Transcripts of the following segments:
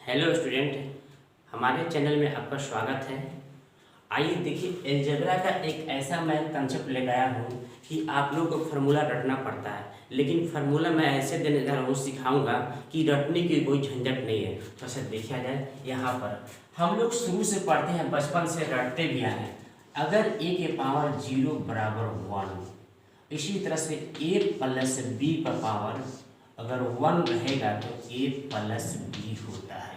Hello student, हमारे channel में आपका स्वागत है। आइए देखिए, अलजेब्रा का एक ऐसा मैं कंसेप्ट लेकर आया हूँ कि आप लोगों को फार्मूला रटना पड़ता है, लेकिन फार्मूला मैं ऐसे देने जा रहा हूँ, सिखाऊंगा कि रटने की कोई झंझट नहीं है। तो ऐसे देखा जाए, यहाँ पर हम लोग शुरू से पढ़ते हैं, बचपन से रटते भी आए हैं। अगर a के पावर 0 बराबर 1, इसी तरह से a प्लस b का पावर अगर 1 रहेगा तो a प्लस b होता है।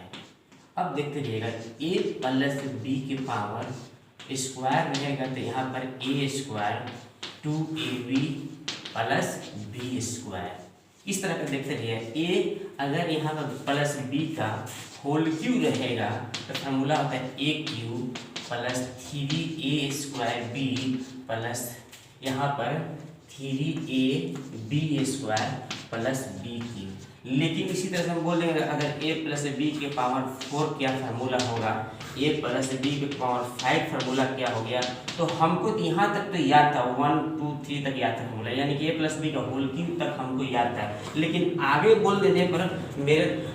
अब देखते रहिएगा, a प्लस b के पावर स्क्वायर रहेगा तो यहाँ पर a square 2ab plus b square. इस तरह का देखते रहिए, a अगर यहाँ पर प्लस b का होल क्यू रहेगा तो फार्मूला होता है a Q plus 3a square b plus यहाँ पर 3ab square plus b Q. लेकिन इसी तरह से हम बोल देंगे, अगर a प्लस बी के पावर 4 क्या फार्मूला होगा, a प्लस बी के पावर 5 फार्मूला क्या हो गया। तो हमको तो यहाँ तक तो याद था, 1 2 3 तक याद था फार्मूला, यानी कि a प्लस बी का होल क्यूब तक हमको याद था। लेकिन आगे बोल देने पर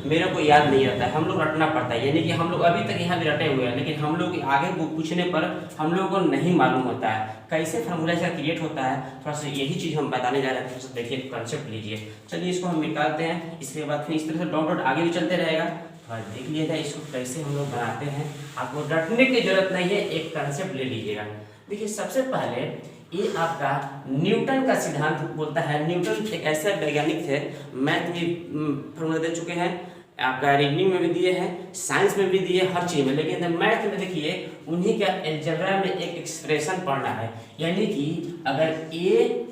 मेरे को याद नहीं आता है, हम लोग रटना पड़ता है। यानी कि हम लोग अभी तक यहाँ भी रटे हुए हैं, लेकिन हम लोग आगे पूछने पर हम लोगों को नहीं मालूम होता है कैसे फार्मूला इसका क्रिएट होता है। थोड़ा सा यही चीज़ हम बताने जा रहे हैं। तो देखिए, कंसेप्ट लीजिए। चलिए इसको हम निकालते हैं, इसके बाद फिर इस तरह से डॉट डॉट आगे भी चलते रहेगा। थोड़ा देख लीजिएगा इसको कैसे हम लोग बनाते हैं। आपको रटने की जरूरत नहीं है, एक कंसेप्ट ले लीजिएगा। देखिए, सबसे पहले ये आपका न्यूटन का सिद्धांत बोलता है। न्यूटन एक ऐसे वैज्ञानिक थे, मैथ में फार्मूला दे चुके हैं, आपका रीजनिंग में भी दिए हैं, साइंस में भी दिए, हर चीज में। लेकिन मैथ में देखिए, उन्हीं का अलजेब्रा में एक एक्सप्रेशन पढ़ना है। यानी कि अगर a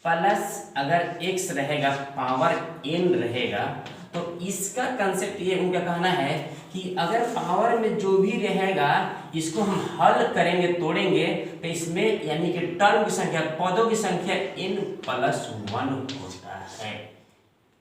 प्लस अगर x रहेगा, पावर n रहेगा, तो इसका कंसेप्ट ये उनका कहना है कि अगर पावर में जो भी रहेगा इसको हम हल करेंगे, तोड़ेंगे, तो इसमें यानी कि टर्म की संख्या, पदों की संख्या n प्लस 1 होता है।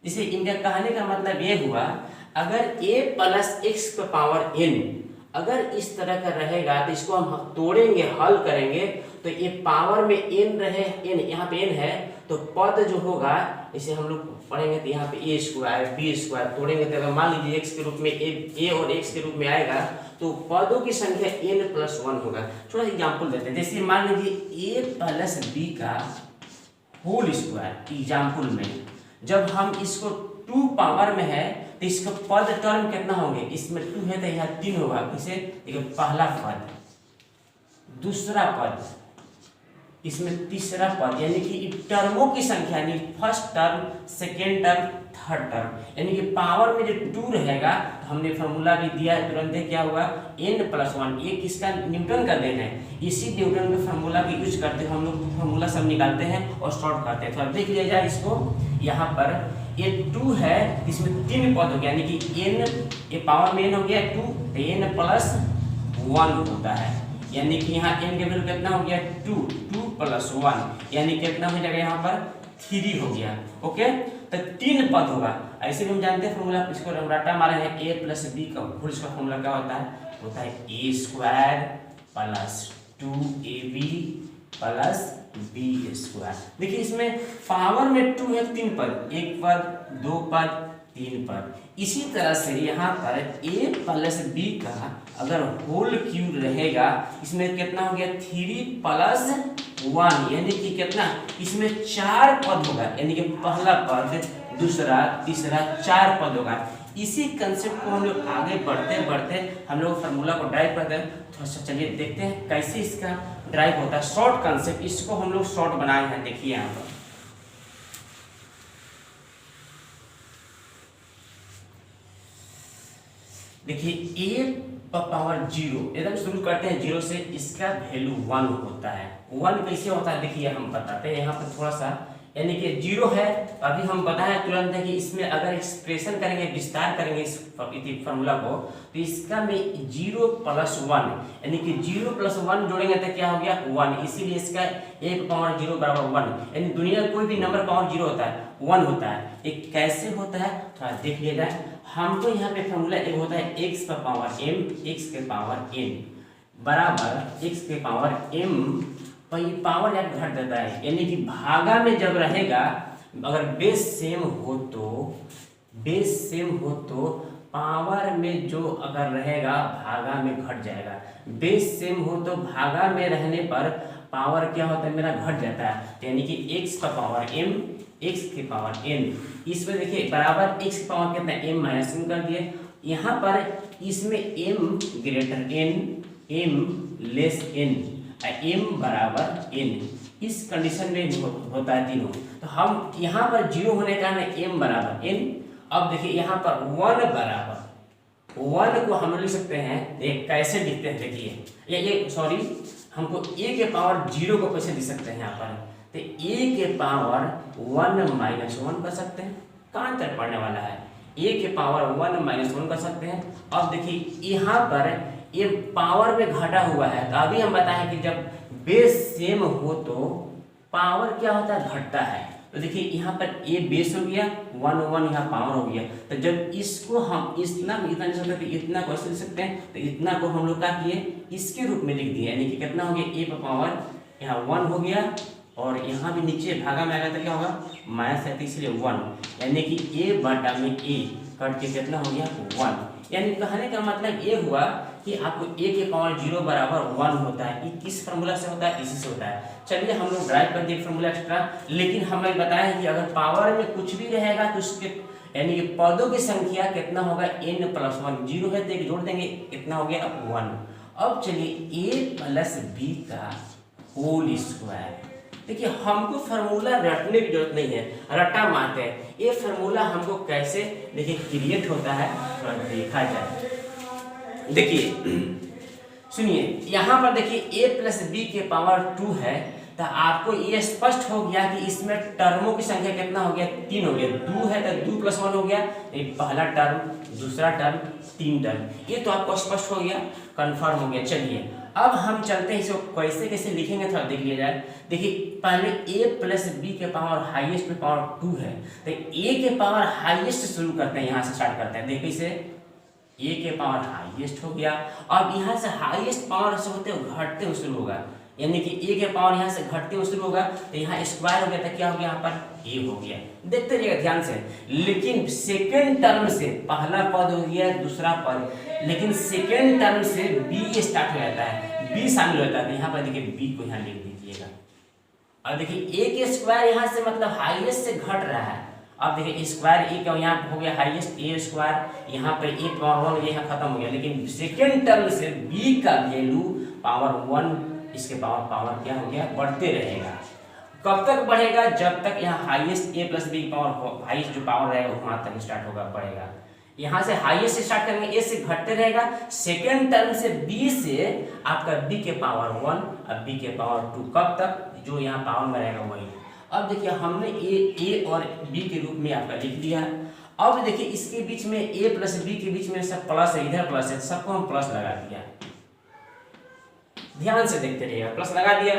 इसे इनका कहने का मतलब ये हुआ, अगर a प्लस एक्स का पावर n अगर इस तरह का रहेगा तो इसको हम तोड़ेंगे, हल करेंगे, तो ये पावर में n रहे, n यहाँ पे n है, तो पद जो होगा इसे हम लोग पढ़ेंगे तो यहाँ पे a स्क्वायर b स्क्वायर तोड़ेंगे तो अगर मान लीजिए x के रूप में a और x के रूप में आएगा तो पदों की संख्या n प्लस 1 होगा। थोड़ा एग्जाम्पल देते हैं, जैसे मान लीजिए a प्लस b का होल स्क्वायर। एग्जाम्पल में जब हम इसको 2 पावर में है तो इसका पद टर्म कितना होंगे, इसमें 2 है तो यहाँ 3 होगा। इसे देखिए, पहला पद, दूसरा पद, इसमें तीसरा पद, यानी कि टर्मों की संख्या, यानी first term, second term, third term, यानी कि पावर में जो 2 रहेगा तो हमने फार्मूला भी दिया है, तुरंत क्या हुआ, n प्लस 1। ये किसका, न्यूटन का देन है। इसी न्यूटन के फार्मूला का यूज करते हैं हम लोग, फार्मूला सब निकालते हैं और सॉल्व करते हैं। तो अब देख लिया जाए इसको, यहाँ पर ये 2 है, इसमें 3 पद हो गया, यानी कि n, ये पावर में n हो गया 2, तो n प्लस 1 होता है। यानी कि यहाँ n के वैल्यू कितना हो गया, 2 प्लस 1, यानी कितना हो जाएगा, यहाँ पर 3 हो गया। ओके, तो 3 पद होगा। ऐसे भी हम जानते हैं फार्मूला, इसको हम रटा मारे हैं, a प्लस b का होल स्क्वायर फार्मूला क्या होता है a square plus 2ab plus b square. देखिए, इसमें पावर में 2 है, 3 पद, 1 पद, 2 पद, 3 पद। इसी तरह से यहाँ पर a प्लस b का अगर होल क्यूब रहेगा, इसमें कितना हो गया, 3 प्लस 1, यानी कि कितना, इसमें 4 पद होगा, यानी कि पहला पद, दूसरा, तीसरा, 4 पद होगा। इसी कंसेप्ट को हम लोग आगे बढ़ते बढ़ते हम लोग फार्मूला को ड्राइव करते हैं। थोड़ा सा चलिए देखते हैं कैसे इसका ड्राइव होता है। शॉर्ट कंसेप्ट, इसको हम लोग शॉर्ट बनाए हैं। देखिए यहाँ पर देखिए, a पावर 0, एकदम शुरू करते हैं 0 से, इसका वैल्यू 1 होता है। 1 कैसे होता है, देखिए हम बताते हैं यहाँ पर थोड़ा सा। यानी कि 0 है, अभी हम बताया तुरंत है कि इसमें अगर एक्सप्रेशन करेंगे, विस्तार करेंगे इस फार्मूला को, तो इसका में 0 प्लस 1, यानी कि 0 प्लस 1 जोड़ेंगे तो क्या हो गया, 1। इसीलिए इसका 1 पावर 0 बराबर 1, यानी दुनिया में कोई भी नंबर पावर 0 होता है, 1 होता है। ये कैसे होता है, थोड़ा देख लिया जाए। हमको यहाँ पे फार्मूला एक होता है x का पावर m, x के पावर n बराबर x के पावर m पर ये पावर यार घट देता है, यानी कि भागा में जब रहेगा, अगर बेस सेम हो तो पावर में जो अगर रहेगा भागा में घट जाएगा। बेस सेम हो तो भागा में रहने पर पावर क्या होता है मेरा घट जाता है, यानी कि x का पावर m x के पावर n। इसमें देखिए बराबर x की पावर कितना m माइनस n कर दिए। यहाँ पर इसमें m greater n m less n m बराबर n, इस कंडीशन में होता है तीनों। तो हम यहाँ पर जीरो होने का कारण m बराबर n। अब देखिए यहाँ पर 1 बराबर 1 को हम लिख सकते हैं, कैसे लिखते हैं देखिए, ये सॉरी हमको a के पावर 0 को कैसे लिख सकते हैं यहाँ पर, तो a के पावर 1 माइनस 1 कर सकते हैं। कहाँ तक पढ़ने वाला है, a के पावर 1 माइनस 1 कर सकते हैं। अब देखिए यहाँ पर ये पावर में घटा हुआ है, तो अभी हम बताएं कि जब बेस सेम हो तो पावर क्या होता है घटता है। तो देखिए यहाँ पर a बेस हो गया 1 1 यहाँ पावर हो गया। तो जब इसको हम इतना नहीं सकते तो इतना को ऐसे लिख सकते हैं, तो इतना को हम लोग क्या किए इसके रूप में लिख दिए, यानी कि कितना हो गया a पर पावर यहाँ 1 हो गया, और यहाँ भी नीचे भागा में आएगा तो क्या होगा माइनस है, तो इसलिए 1, यानी कि a बटा में a कट के कितना हो गया 1। यानी कहने का मतलब ये हुआ कि आपको a के पावर 0 बराबर 1 होता है। ये किस फार्मूला से होता है, इसी से होता है। चलिए हम लोग ड्राइव कर दिए फार्मूला एक्स्ट्रा, लेकिन हमें बताया कि अगर पावर में कुछ भी रहेगा तो उसके यानी कि पदों की संख्या कितना होगा n प्लस 1, 0 है तो जोड़ देंगे, कितना हो गया 1। अब चलिए a प्लस b का होल स्क्वायर। देखिए हमको फार्मूला रटने की जरूरत नहीं है, रटा मारते हैं। ये फार्मूला हमको कैसे देखिए क्रिएट होता है थोड़ा देखा जाए। देखिए सुनिए यहाँ पर देखिए a प्लस बी के पावर 2 है, तो आपको ये स्पष्ट हो गया कि इसमें टर्मों की संख्या कितना हो गया 3 हो गया। 2 है तो 2 प्लस 1 हो गया, एक पहला टर्म दूसरा टर्म 3 टर्म, ये तो आपको स्पष्ट हो गया, कंफर्म हो गया। चलिए अब हम चलते हैं इसको कैसे कैसे लिखेंगे थोड़ा देख लिया जाए। देखिए पहले a प्लस बी के पावर हाईएस्ट में पावर 2 है, तो a के पावर हाईएस्ट से शुरू करते हैं, यहाँ से स्टार्ट करते हैं। देखिए इसे a के पावर हाईएस्ट हो गया, अब यहाँ से हाईएस्ट पावर से होते हुए घटते हुए शुरू होगा, यानी कि a के पावर यहाँ से घटते हुए शुरू होगा, तो यहाँ स्क्वायर हो गया, तो क्या हो गया यहाँ पर a हो गया। देखते रहिएगा ध्यान से। लेकिन सेकेंड टर्म से पहला पद हो गया दूसरा पद, लेकिन सेकेंड टर्म से b स्टार्ट हो जाता है, b शामिल होता है, तो यहाँ पर देखिए b को यहाँ लिख दीजिएगा। और देखिए a के स्क्वायर यहाँ से मतलब हाईएस्ट से घट रहा है। अब देखिए स्क्वायर a का यहाँ हो गया हाईएस्ट a स्क्वायर, यहाँ पे a पावर 1 यहाँ खत्म हो गया, लेकिन सेकेंड टर्म से b का वैल्यू पावर 1 इसके पावर क्या हो गया बढ़ते रहेगा। कब तक बढ़ेगा, जब तक यहाँ highest a plus B power highest जो पावर रहेगा वहां तक स्टार्ट होगा बढ़ेगा। यहाँ से हाईएस्ट से स्टार्ट करेंगे a से घटते रहेगा, सेकेंड टर्म से b से आपका b के पावर 1 और b के पावर 2, कब तक जो यहाँ पावर में रहेगा वही। अब देखिए हमने a और b के रूप में आपका लिख दिया। अब देखिए इसके बीच में a प्लस b के बीच में सब प्लस है, इधर प्लस है, सबको हम प्लस लगा दिया। ध्यान से देखते रहिएगा, प्लस लगा दिया।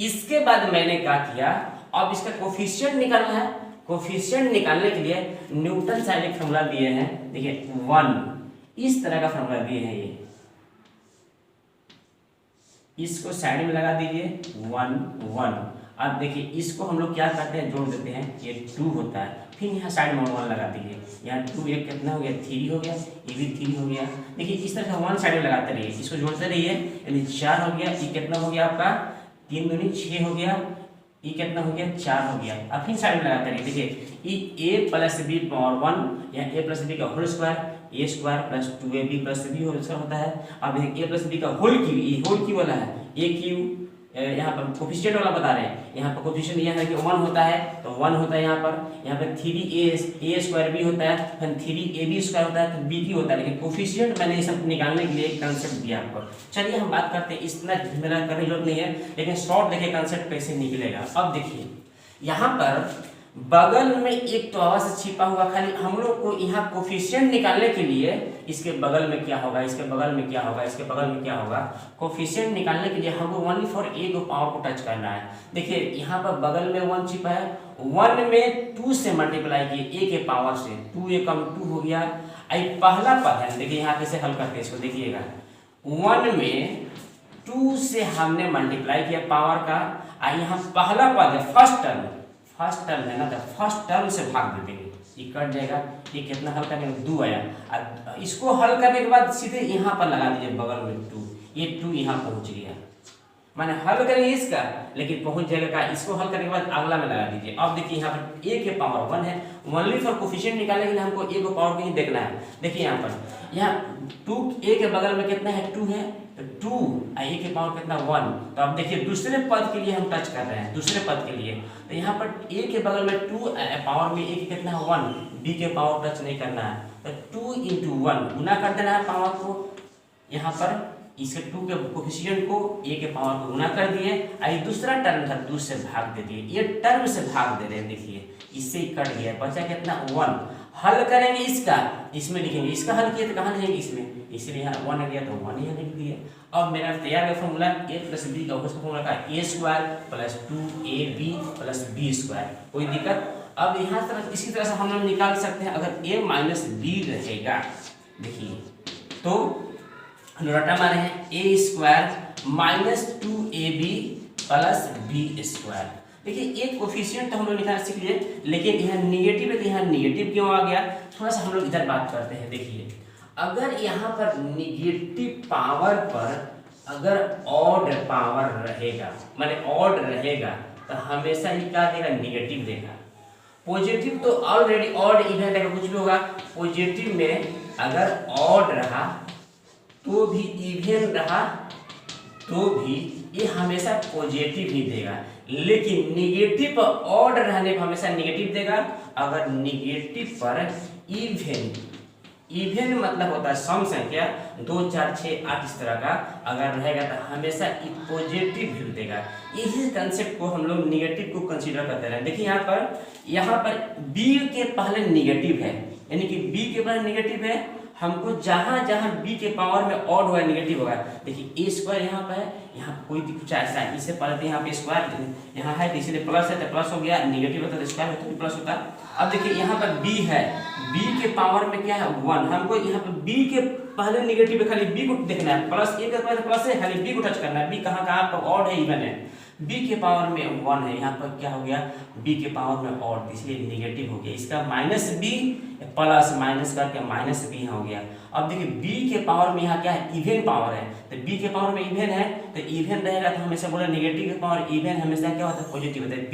इसके बाद मैंने क्या किया, अब इसका कोफिशिएंट निकालना है। कोफिशिएंट निकालने के लिए न्यूटन साइन एक फॉर्मूला दिए हैं, देखिए 1 इस तरह का फॉर्मूला दिए हैं, ये इसको साइड में लगा दीजिए 1 1। अब देखिए इसको हम लोग क्या करते हैं जोड़ देते हैं, ये 2 होता है, फिर यहाँ साइड में 1 लगा दीजिए, यहाँ 2 एक कितना हो गया 3 हो गया, ये भी 3 हो गया। देखिए इस तरह से 1 साइड में लगाते रहिए, इसको जोड़ते रहिए, यानी 4 हो गया, ये कितना हो गया आपका 3 दूनी 6 हो गया, ये कितना हो गया 4 हो गया। अब फिर साइड में लगाते रहिए, देखिए a प्लस बी पावर 1 या a प्लस बी का whole square a square plus 2ab plus b whole square होता है। अब देखिए a प्लस बी का होल क्यू, ये होल क्यू वाला है, a क्यू यहाँ पर कोफिशिएंट वाला बता रहे हैं, यहाँ पर कोफिशिएंट यह है कि 1 होता है तो 1 होता है, यहाँ पर 3a स्क्वायर b होता है, फिर 3ab स्क्वायर होता है, तो b की होता है। लेकिन कोफिशिएंट मैंने ये सब निकालने के लिए एक कंसेप्ट दिया आपको। चलिए हम बात करते हैं, इतना मेरा करने की जरूरत नहीं है, लेकिन शॉर्ट देखिए कंसेप्ट कैसे निकलेगा। अब देखिए यहाँ पर बगल में एक तो आवाज से छिपा हुआ, खाली हम लोग को यहाँ कोफिशिएंट निकालने के लिए इसके बगल में क्या होगा, इसके बगल में क्या होगा, इसके बगल में क्या होगा, कोफिशिएंट निकालने के लिए हमको ओनली फॉर a को पावर को टच करना है। देखिए यहाँ पर बगल में 1 छिपा है, 1 में 2 से मल्टीप्लाई किए a के पावर से, 2 एकम 2 हो गया। आई पहला पद है, देखिए यहाँ कैसे हल करते हैं इसको, देखिएगा 1 में 2 से हमने मल्टीप्लाई किया पावर का, यहाँ पहला पद है फर्स्ट टर्म है ना, तो फर्स्ट टर्म से भाग देते हैं, ये कट जाएगा। ये कितना हल करने में 2 आया। अब इसको हल करने के बाद सीधे यहाँ पर लगा दीजिए बगल में 2, ये 2 यहाँ पहुँच गया। माने हल करेंगे इसका लेकिन पहुंच जाएगा का, इसको हल करने के बाद अगला में लगा दीजिए। अब देखिए यहाँ पर a के पावर 1 है, ओनली फॉर कोफिशिएंट निकालने के लिए हमको a को पावर कहीं देखना है। देखिए यहाँ पर यहाँ 2 a के बगल में कितना है 2 है, तो 2 a के पावर कितना 1। तो अब देखिए दूसरे पद के लिए हम टच कर रहे हैं, दूसरे पद के लिए। तो यहाँ पर a के बगल में 2 पावर में a के कितना है 1, b के पावर टच नहीं करना है। तो 2 × 1 गुना कर देना है पावर को, यहाँ पर इसके 2 के कोफिशिएंट को a के पावर को गुना कर दिए। आई दूसरा टर्म था 2 से भाग दे दिए, ये टर्म से भाग दे रहे हैं। देखिए इससे ही कट गया, बचा कितना 1। हल करेंगे इसका, इसमें लिखेंगे, इसका हल किया तो कहाँ लिखेंगे इसमें, इसलिए यहाँ 1 आ गया तो 1 यहाँ लिख दिए। अब मेरा तैयार है फॉर्मूला a + b का फॉर्मूला का a² + 2ab + b²। कोई दिक्कत। अब यहाँ तरह इसी तरह से हम लोग निकाल सकते हैं। अगर a - b रहेगा, देखिए तो रटा मारे हैं a² - 2ab + b²। देखिए एक कोफिशिएंट तो हम लोग निकालना सीख लिए, लेकिन यहाँ निगेटिव है तो यहाँ निगेटिव क्यों आ गया, थोड़ा सा हम लोग इधर बात करते हैं। देखिए अगर यहाँ पर निगेटिव पावर पर अगर ऑड पावर रहेगा, माने ऑड रहेगा, तो हमेशा ये क्या देगा, निगेटिव देगा। पॉजिटिव तो ऑलरेडी ऑड इवन रहेगा, कुछ भी होगा। पॉजिटिव में अगर ऑड रहा तो भी, इवन रहा तो भी, ये हमेशा पॉजिटिव ही देगा। लेकिन निगेटिव पर ऑड रहने पर हमेशा निगेटिव देगा। अगर निगेटिव पर इवन, इवन मतलब होता है सम संख्या 2 4 6 8 इस तरह का अगर रहेगा तो हमेशा पॉजिटिव वैल्यू देगा। यही कंसेप्ट को हम लोग निगेटिव को कंसीडर करते हैं। देखिए यहाँ पर b के पहले निगेटिव है, यानी कि b के पहले निगेटिव है। हमको जहां जहां b के पावर में ऑड हुआ निगेटिव होगा। देखिए a² यहाँ पर है, यहाँ कोई कुछ ऐसा है, इससे पहले तो यहाँ पे स्क्वायर यहाँ है, इसलिए प्लस है तो प्लस हो गया, निगेटिव होता तो स्क्वायर होता तो प्लस होता। अब देखिए यहाँ पर b है, b के पावर में क्या है 1। हमको यहाँ पर b के पहले निगेटिव है, खाली b को देखना है। प्लस a के प्लस है, खाली b को टच करना है। b कहाँ कहाँ पर ऑड है, इवन है। b के पावर में 1 है, यहाँ पर क्या हो गया, b के पावर में ऑड, इसलिए निगेटिव हो गया। इसका -b प्लस माइनस करके -b यहाँ हो गया। अब देखिए b के पावर में यहाँ क्या है, इवन पावर है। तो b के पावर में इवन है, तो इवन रहेगा तो हमेशा बोला निगेटिव के पावर इवन हमेशा क्या होता है, पॉजिटिव होता है। b²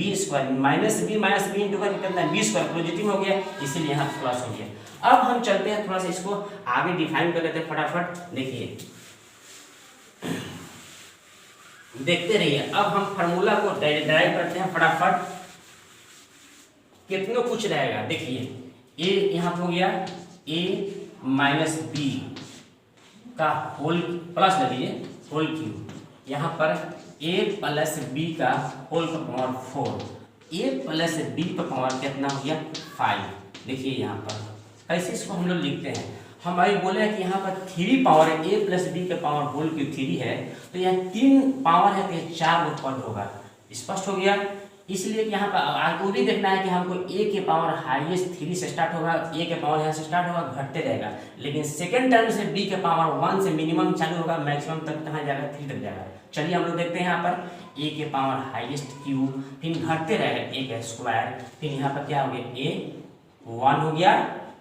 -b इंटू करके कितना है, b² पॉजिटिव हो गया, इसीलिए यहाँ प्लस हो गया। अब हम चलते हैं थोड़ा सा इसको आगे डिफाइन कर लेते हैं फटाफट। देखिए देखते रहिए। अब हम फार्मूला को ड्राइव करते हैं फटाफट, कितना कुछ रहेगा। देखिए a यहाँ पे हो गया a - b का होल प्लस लगिए होल क्यूब, यहाँ पर a + b का होल का पावर 4, a + b का पावर कितना हो गया 5। देखिए यहाँ पर कैसे इसको हम लोग लिखते हैं। हम अभी बोले हैं कि यहाँ पर 3 पावर है, a + b का पावर होल क्यूब 3 है, तो यहाँ 3 पावर है तो ये 4 उत्पन्न होगा। स्पष्ट हो गया। इसलिए कि यहाँ पर आपको भी देखना है कि हमको a के पावर हाईएस्ट 3 से स्टार्ट होगा, a के पावर यहाँ से स्टार्ट होगा, घटते रहेगा। लेकिन सेकंड टर्म से b के पावर 1 से मिनिमम चालू होगा, मैक्सिमम तक कहाँ जाएगा 3 तक जाएगा। चलिए हम लोग देखते हैं यहाँ पर a के पावर हाईएस्ट क्यूब, फिर घटते रहेगा a का स्क्वायर, फिर यहाँ पर क्या हो गया a 1 हो गया,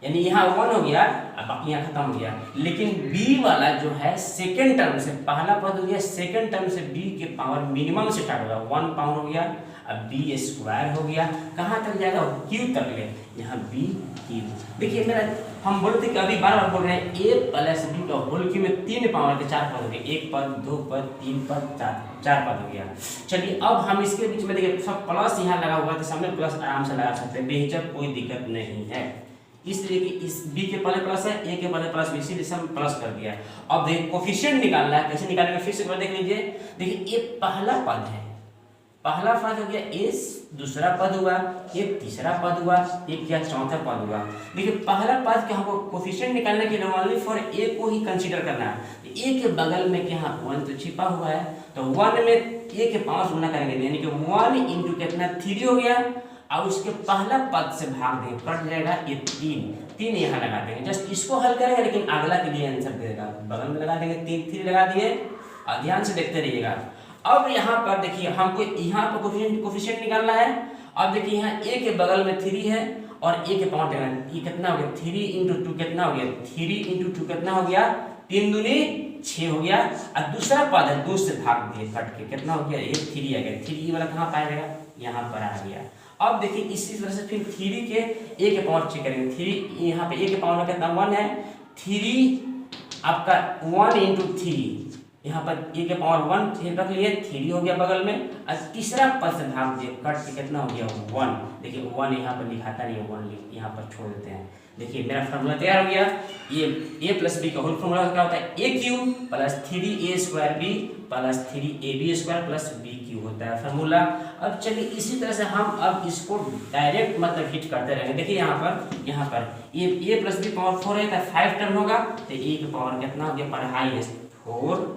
यानी यहाँ 1 हो गया, अब बाकी यहाँ खत्म हो गया। लेकिन b वाला जो है सेकंड टर्म से, पहला पद हो गया सेकंड टर्म से b के पावर मिनिमम से स्टार्ट होगा, 1 पावर हो गया, अब b² हो गया, कहाँ तक जाएगा q तक ले, यहाँ b क्यूब। देखिए मेरा हम बोलते कि अभी बार बार बोल रहे हैं a + b का होल क्यूब में 3 पावर के 4 पद हो गए, 1 पद 2 पद 3 पद 4 पद हो गया। चलिए अब हम इसके बीच में देखिए सब प्लस यहाँ लगा हुआ है, तो सामने प्लस आराम से लगा सकते हैं, बेहिचक कोई दिक्कत नहीं है। इसलिए कि इस b के पहले प्लस है, a के पहले प्लस, इसीलिए हम प्लस कर दिया। अब देखिए कोफिशिएंट निकालना है, कैसे निकालेंगे फिर से एक बार देख लीजिए। देखिए ये पहला पद है, पहला पद हो गया a, दूसरा पद हुआ, ये तीसरा पद हुआ, ये क्या चौथा पद हुआ। देखिए पहला पद के हमको कोफिशिएंट निकालने के लिए ओनली फॉर a को ही कंसीडर करना है। a के बगल में क्या 1 तो छिपा हुआ है, तो 1 में a के पावर गुना करेंगे, यानी कि 1 इंटू कितना 3 हो गया, और उसके पहला पद से भाग देंगे, कट जाएगा ये 3 यहाँ लगा देंगे। जस्ट इसको हल करेंगे, लेकिन अगला के लिए आंसर देगा, बगल में लगा देंगे 3 लगा दिए, और ध्यान से देखते रहिएगा। अब यहाँ पर देखिए हमको यहाँ पर कोफिशिएंट निकालना है। अब देखिए यहाँ a के बगल में 3 है, और a के पावर देखना, ये कितना हो गया 3 इंटू 2 कितना हो गया 3 इंटू 2 कितना हो गया 3 दूनी 6 हो गया। और दूसरा पद है 2 से भाग दिए कट के कितना हो गया 3 आ गया। 3 वाला कहाँ पाएगा यहाँ पर आ गया। अब देखिए इसी तरह से फिर 3 के a के पावर चेक करेंगे। 3 यहाँ पे a के पावर में कितना 1 है 3 आपका 1 इंटू 3 यहाँ पर a के पावर 1 रख लिए 3 हो गया बगल में और तीसरा पद से भाग दिए कट के कितना हो गया 1। देखिए 1 यहाँ पर लिखाता नहीं है 1 यहाँ पर छोड़ देते हैं। देखिए मेरा फार्मूला तैयार हो गया। ये a प्लस बी का होल फार्मूला क्या होता है a cube plus 3a square B plus 3ab square plus b cube होता है फार्मूला। अब चलिए इसी तरह से हम अब इसको डायरेक्ट मतलब हिट करते रहेंगे। देखिए यहाँ पर a प्लस बी पावर 4 है तो 5 टर्म होगा तो a की पावर कितना हो गया पढ़ाई है 4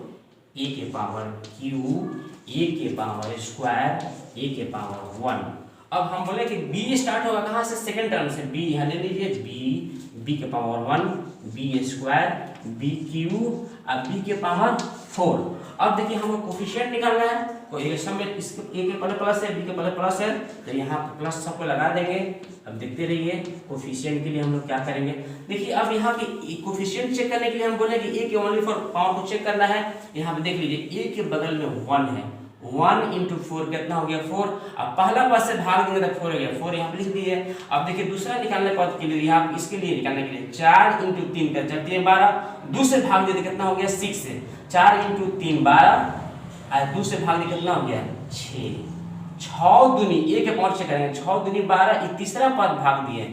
a के पावर क्यूब a के पावर स्क्वायर a के पावर 1। अब हम बोले कि b स्टार्ट होगा कहाँ से सेकंड टर्म से b यहाँ ले लीजिए b के power 1 b square b cube अब b के पावर 4। अब देखिए हमको कोफिशिएंट निकालना है कोई सब में इसके a के पहले प्लस है b के पहले प्लस है तो यहाँ प्लस सबको लगा देंगे। अब देखते रहिए कोफिशिएंट के लिए हम लोग क्या करेंगे। देखिए अब यहाँ के कोफिशिएंट चेक करने के लिए हम बोले कि a के ओनली फॉर पावर को चेक करना है। यहाँ पे देख लीजिए a के बगल में 1 है 1 इंटू 4 कितना हो गया 4। अब पहला पद से भाग देंगे तो 4 हो गया 4 यहाँ पे लिख दिए। अब देखिए दूसरा निकालने पद के लिए यहाँ इसके लिए निकालने के लिए 4 इंटू 3 कर 4 12 2 से भाग देते कितना हो गया 6 से 4 इंटू 3 12 और 2 से भाग दे कितना हो गया 6 दूनी a के पावर से करेंगे 6 दूनी 12 तीसरा पद भाग दिए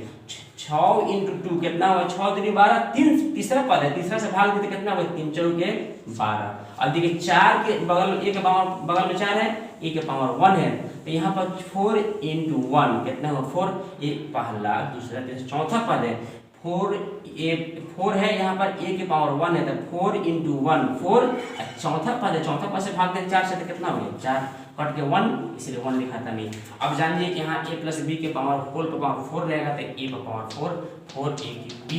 6 इंटू 2 कितना हुआ 6 दूनी 12 3 तीसरा पद है तीसरा से भाग देते कितना हुआ 3 4 के 12। अब देखिए 4 के बगल a के पावर बगल में 4 है a के पावर 1 है तो यहाँ पर 4 इंटू 1 कितना हुआ 4 ये पहला दूसरा तीसरा चौथा पद है 4 है यहाँ पर a के पावर 1 है तो 4 इंटू 1 4 चौथा पद है चौथा पद से भाग दें 4 से तो कितना हो गया 4 कट के 1 इसलिए 1 लिखाता नहीं। अब जानिए कि यहाँ a प्लस बी के पावर होल पर पावर 4 रहेगा तो a पर power 4 4a cube b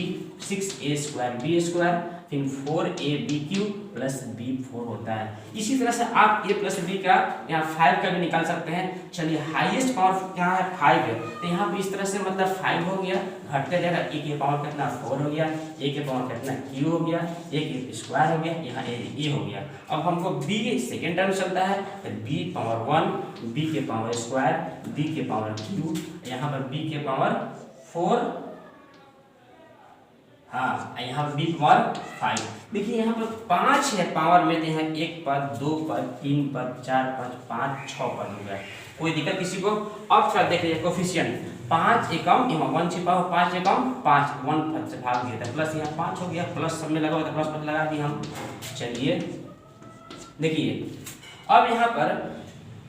6a square b square फिर 4ab क्यूब प्लस b 4 होता है। इसी तरह से आप a प्लस b का यहाँ 5 का भी निकाल सकते हैं। चलिए हाईएस्ट पावर क्या है 5 है तो यहाँ पे इस तरह से मतलब 5 हो गया घटते जाएगा a के पावर कितना 4 हो गया a के पावर कितना q हो गया a के स्क्वायर हो गया यहाँ a हो गया। अब हमको b सेकेंड टर्म चलता है तो b पावर 1 b के पावर स्क्वायर b के पावर q यहाँ पर b के पावर 4 हाँ यहाँ पर b पावर 5। देखिए यहाँ पर 5 है पावर में तो यहाँ 1 पद 2 पद 3 पद 4 पद 5 6 पद हो गया कोई दिक्कत किसी को। अब क्या देख लीजिए कोफिशिएंट 5 एकम यहाँ 1 छिपा हो 5 एकम 5 1 पद से भाग दिया था प्लस यहाँ 5 हो गया प्लस सब में लगा हुआ था प्लस पद लगा दिए हम। चलिए देखिए अब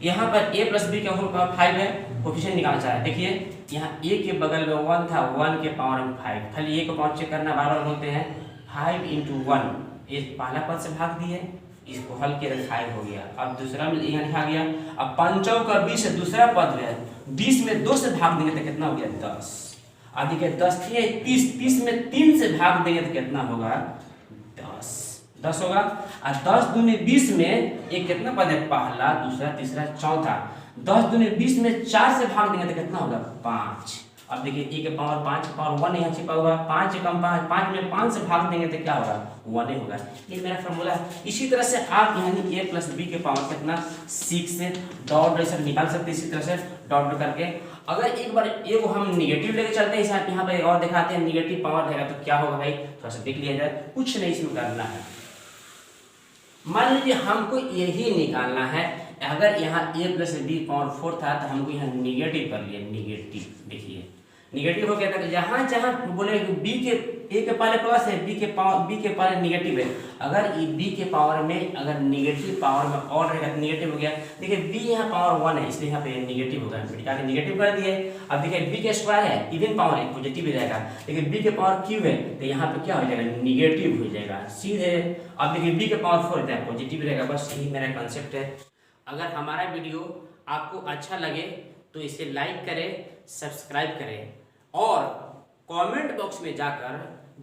यहाँ पर a प्लस बी का होल पावर 5 है कोफिशिएंट निकालना चाह रहे हैं। देखिए यहाँ a के बगल में 1 था 1 के पावर में 5 खाली a को पावर चेक करना बार बार बोलते हैं 5 इंटू 1 ये पहला पद से भाग दिए इसको हल के 5 हो गया। अब दूसरा में यहाँ लिखा गया अब 5 का 20 है दूसरा पद है 20 में 2 से भाग देंगे तो कितना हो गया 10। अब देखिए 10 थी 30 में 3 से भाग देंगे तो कितना होगा 10 होगा। और 10 दूनी 20 में एक कितना पद है पहला दूसरा तीसरा चौथा 10 दूनी 20 में 4 से भाग देंगे तो कितना होगा 5। अब देखिए a के पावर 5 पावर 1 यहाँ छिपा हुआ 5 कम 5 में 5 से भाग देंगे तो क्या होगा 1 होगा। ये मेरा फॉर्मूला है। इसी तरह से आप यहाँ a प्लस बी के पावर कितना 6 से डॉट ऐसा निकाल सकते हैं। इसी तरह से डॉट करके अगर एक बार a को हम निगेटिव लेके चलते हैं यहाँ पे और दिखाते हैं निगेटिव पावर रहेगा तो क्या होगा भाई थोड़ा सा देख लिया जाए। कुछ नहीं इसमें करना है मान लीजिए हमको यही निकालना है। अगर यहाँ a प्लस बी पावर 4 था तो हमको यहाँ निगेटिव कर लिया निगेटिव देखिए निगेटिव हो गया था जहाँ जहाँ बोले b के a के पहले प्लस है b के पहले निगेटिव है। अगर b के पावर में अगर निगेटिव पावर में और रहेगा तो निगेटिव हो गया। देखिए b यहाँ पावर 1 है इसलिए यहाँ पे निगेटिव होगा के निगेटिव कर दिए। अब देखिए b के स्क्वायर है इवन पावर है पॉजिटिव ही रहेगा लेकिन b के पावर क्यूब है तो यहाँ पे क्या हो जाएगा निगेटिव हो जाएगा सीधे। अब देखिए b के पावर 4 रहता है पॉजिटिव रहेगा बस यही मेरा कंसेप्ट है। अगर हमारा वीडियो आपको अच्छा लगे तो इसे लाइक करें सब्सक्राइब करें और कमेंट बॉक्स में जाकर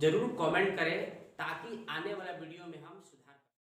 जरूर कमेंट करें ताकि आने वाला वीडियो में